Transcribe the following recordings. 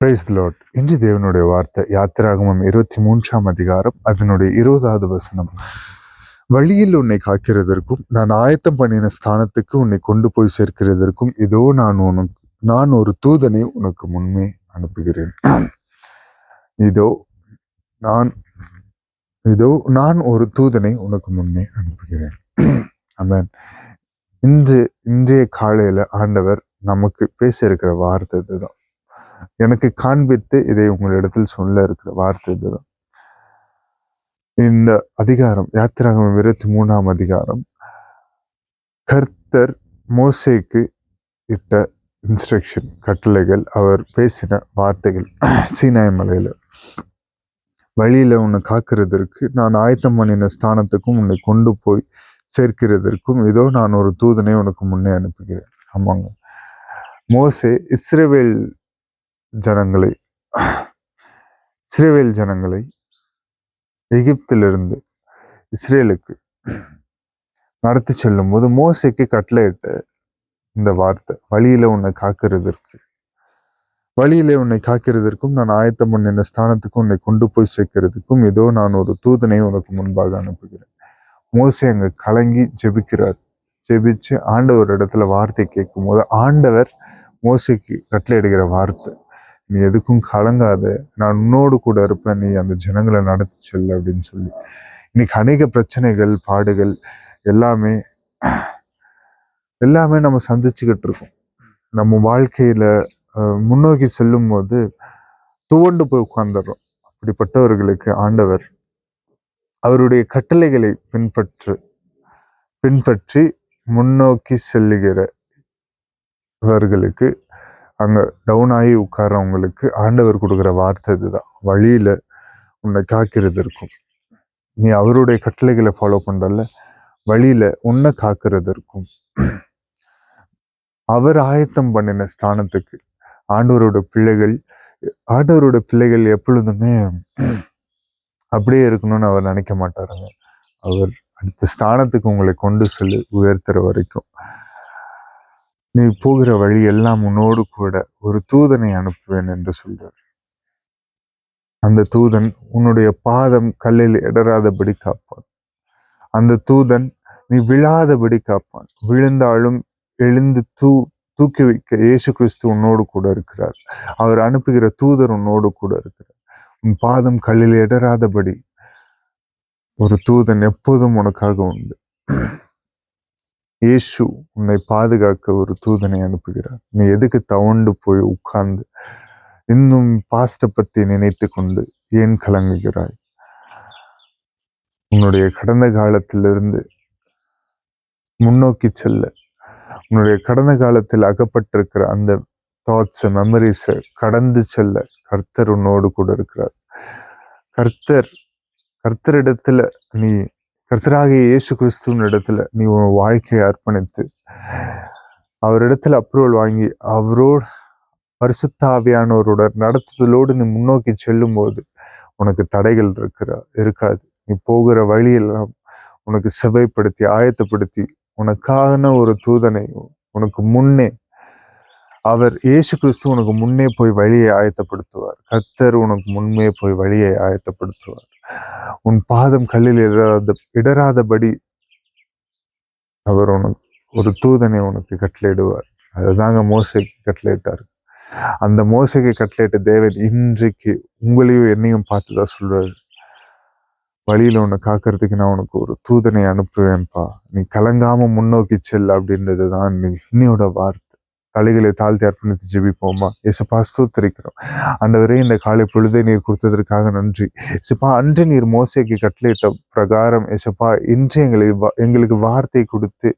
Praise the Lord. இன்று தேவனுடைய வார்த்தை யாத்திராகமம் 23ஆம் அதிகாரம் அதனுடைய 20வது வசனம். வழியில் உன்னை காக்கிறதற்கும் நான் ஆயத்தம் பண்ணின ஸ்தானத்துக்கு உன்னை கொண்டு போய் சேர்க்கிறதற்கும் இதோ நான் ஒரு தூதனை உனக்கு முன்னே அனுப்புகிறேன். இதோ நான் நான் ஒரு தூதனை உனக்கு முன்னே அனுப்புகிறேன். ஆமென். இன்றைய காலையில ஆண்டவர் நமக்கு பேச இருக்கிற வார்த்தை இதுதான். எனக்கு காண்பித்து இதை உங்களிடத்தில் சொல்ல இருக்கிற வார்த்தை இதுதான். இந்த அதிகாரம் யாத்திராகமம் 23ஆம் அதிகாரம் கர்த்தர் மோசேக்கு இட்ட இன்ஸ்ட்ரக்ஷன், கட்டளைகள், அவர் பேசின வார்த்தைகள். சீனாய் மலையில வழியில உன்னை காக்கிறதற்கு நான் ஆயத்தம் பண்ணின ஸ்தானத்துக்கும் உன்னை கொண்டு போய் சேர்க்கிறதற்கும் இதோ நான் ஒரு தூதனை உனக்கு முன்னே அனுப்புகிறேன். ஆமாங்க, மோசே இஸ்ரவேல் ஜனங்களை எகிப்திலிருந்து இஸ்ரேலுக்கு நடத்தி செல்லும் போது மோசேக்கு கட்டளையிட்ட இந்த வார்த்தை, வழியில உன்னை காக்கிறதற்கும் நான் ஆயத்தம் பண்ணின ஸ்தானத்துக்கும் உன்னை கொண்டு போய் சேர்க்கிறதுக்கும் இதோ நான் ஒரு தூதனை உனக்கு முன்பாக அனுப்புகிறேன். மோசே அங்க கலங்கி ஜெபிச்சு ஆண்டவர் இடத்துல வார்த்தை கேட்கும் போது ஆண்டவர் மோசேக்கு கட்டளையிடுகிற வார்த்தை, நீ எதுக்கும் கலங்காத, நான் உன்னோடு கூட இருப்பேன், நீ அந்த ஜனங்களை நடத்தி செல்ல அப்படின்னு சொல்லி. இன்னைக்கு அநேக பிரச்சனைகள், பாடுகள் எல்லாமே நம்ம சந்திச்சுக்கிட்டு இருக்கோம். நம்ம வாழ்க்கையில முன்னோக்கி செல்லும் போது துவண்டு போய் உட்கார்ந்துடுறோம். அப்படிப்பட்டவர்களுக்கு ஆண்டவர் அவருடைய கட்டளைகளை பின்பற்றி முன்னோக்கி செல்லுகிறவர்களுக்கு, அங்க டவுன் ஆகி உட்கார்றவங்களுக்கு ஆண்டவர் கொடுக்குற வார்த்தை இதுதான். வழியில உன்னை காக்கிறதற்கும், நீ அவருடைய கட்டளைகளை ஃபாலோ பண்றல, வழியில உன்னை காக்கிறதற்கும், அவர் ஆயத்தம் பண்ணின ஸ்தானத்துக்கு. ஆண்டவரோட பிள்ளைகள் எப்பொழுதுமே அப்படியே இருக்கணும்னு அவர் நினைக்க மாட்டாருங்க. அவர் அடுத்த ஸ்தானத்துக்கு உங்களை கொண்டு செல்லு உயர்த்துற வரைக்கும் நீ போகிற வழி எல்லாம் உன்னோடு கூட ஒரு தூதனை அனுப்புவேன் என்று சொல்றார். அந்த தூதன் உன்னுடைய பாதம் கல்லில் இடராதபடி காப்பான். அந்த தூதன் நீ விழாதபடி காப்பான். விழுந்தாலும் எழுந்து தூக்கி வைக்க இயேசு கிறிஸ்து உன்னோடு கூட இருக்கிறார். அவர் அனுப்புகிற தூதர் உன்னோடு கூட இருக்கிறார். உன் பாதம் கல்லில் இடராதபடி ஒரு தூதன் எப்போதும் உனக்காக உண்டு. இயேசு உன்னை பாதுகாக்க ஒரு தூதனை அனுப்புகிறார். நீ எதுக்கு தவண்டு போய் உட்கார்ந்து இன்னும் பாஸ்ட பற்றி நினைத்து கொண்டு ஏன் கலங்குகிறாய்? உன்னுடைய கடந்த காலத்திலிருந்து முன்னோக்கி செல்ல, உன்னுடைய கடந்த காலத்தில் அகப்பட்டிருக்கிற அந்த தாட்ஸ், மெமரிஸை கடந்து செல்ல கர்த்தர் உன்னோடு கூட இருக்கிறார். கர்த்தரிடத்துல நீ, கர்த்தராகிய இயேசு கிறிஸ்துவின் இடத்துல நீ உன் வாழ்க்கையை அர்ப்பணித்து அவரிடத்துல அப்ரூவல் வாங்கி அவரோடு பரிசுத்த ஆவியானவரோட நடத்துதலோடு நீ முன்னோக்கி செல்லும் போது உனக்கு தடைகள் இருக்காது. நீ போகிற வழியெல்லாம் உனக்கு செவைப்படுத்தி ஆயத்தப்படுத்தி உனக்கான ஒரு தூதனை உனக்கு முன்னே, அவர் இயேசு கிறிஸ்து உனக்கு முன்னே போய் வழியை ஆயத்தப்படுத்துவார். கர்த்தர் உனக்கு முன்னே போய் வழியை ஆயத்தப்படுத்துவார். உன் பாதம் கல்லில் இடராதபடி அவர் உனக்கு ஒரு தூதனை உனக்கு கட்டளையிடுவார். அதுதாங்க மோசேக்கு கட்டளையிட்டார். அந்த மோசேக்கு கட்டளையிட்ட தேவன் இன்றைக்கு உங்களையும் என்னையும் பார்த்துதான் சொல்றாரு, வழியில உன்னை காக்கிறதுக்கு நான் உனக்கு ஒரு தூதனை அனுப்புவேன்ப்பா, நீ கலங்காம முன்னோக்கி செல் அப்படின்றதுதான் இன்னையோட வார்த்தை. தலைகளை தாழ்த்தி அர்ப்பணித்து ஜெபிப்போமா? இயேசுப்பா, ஸ்தோத்திரிக்கிறோம் ஆண்டவரே, இந்த காலை பொழுதை நீர் கொடுத்ததற்காக நன்றி. இயேசுப்பா, அன்று நீர் மோசேக்கு கட்டளையிட்ட பிரகாரம் இயேசுப்பா இன்று எங்களுக்கு வார்த்தை கொடுத்து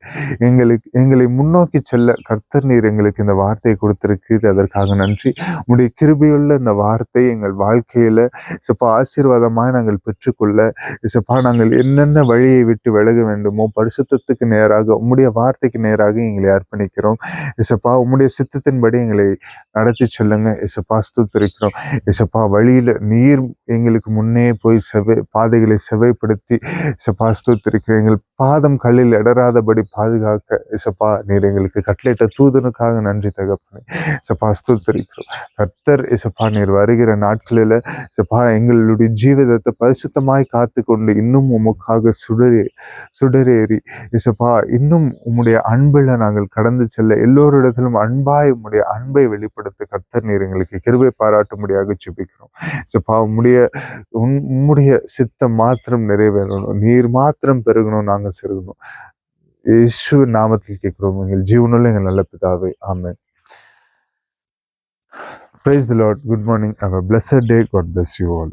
எங்களை முன்னோக்கி செல்ல கர்த்தர் நீர் எங்களுக்கு இந்த வார்த்தையை கொடுத்திருக்கிறீர். அதற்காக நன்றி. உடைய கிருபையுள்ள இந்த வார்த்தை எங்கள் வாழ்க்கையில இயேசுப்பா ஆசீர்வாதமாய் நாங்கள் பெற்றுக்கொள்ள இயேசுப்பா நாங்கள் என்னென்ன வழியை விட்டு விலக வேண்டுமோ பரிசுத்தத்துக்கு நேராக உம்முடைய வார்த்தைக்கு நேராக எங்களை அர்ப்பணிக்கிறோம். இயேசுப்பா, உம்முடைய சித்தத்தின்படி எங்களை நடத்தி செல்லுங்க. இயேசுப்பா, ஸ்தோத்திரிக்கிறோம். இயேசுப்பா, வழியில நீர் எங்களுக்கு முன்னே போய் பாதைகளை செவைப்படுத்தி இயேசுப்பா ஸ்தோத்திரிக்கிறோம். எங்கள் பாதம் கல்லில் இடராதபடி பாதுகாக்க இசப்பா நீர் எங்களுக்கு கட்டளையிட்ட தூதனுக்காக நன்றி தகப்பனே. இசப்பா ஸ்தோத்திரிக்கிறோம். கர்த்தர் இசப்பா நீர் வருகிற நாட்களில் இசப்பா எங்களுடைய ஜீவிதத்தை பரிசுத்தமாய் காத்து கொண்டு இன்னும் உமக்காக சுடரேறி இசப்பா இன்னும் உம்முடைய அன்பில் நாங்கள் கடந்து செல்ல எல்லோரிடத்திலும் அன்பாய் உம்முடைய அன்பை வெளிப்படுத்த கர்த்தர் நீர் எங்களுக்கு கிருபை பாராட்டும்படியாக ஜெபிக்கிறோம். இசப்பா உம்முடைய சித்தம் மாத்திரம் நிறைவேறணும், நீர் மாத்திரம் பெருகணும், நாங்கள் செருகணும். இயேசு நாமத்தில் கேட்கிறோம் எங்கள் ஜீவனுள்ள எங்கள் நல்ல பிதாவே, ஆமென். Praise the Lord. Good morning. Have a blessed day. God bless you all.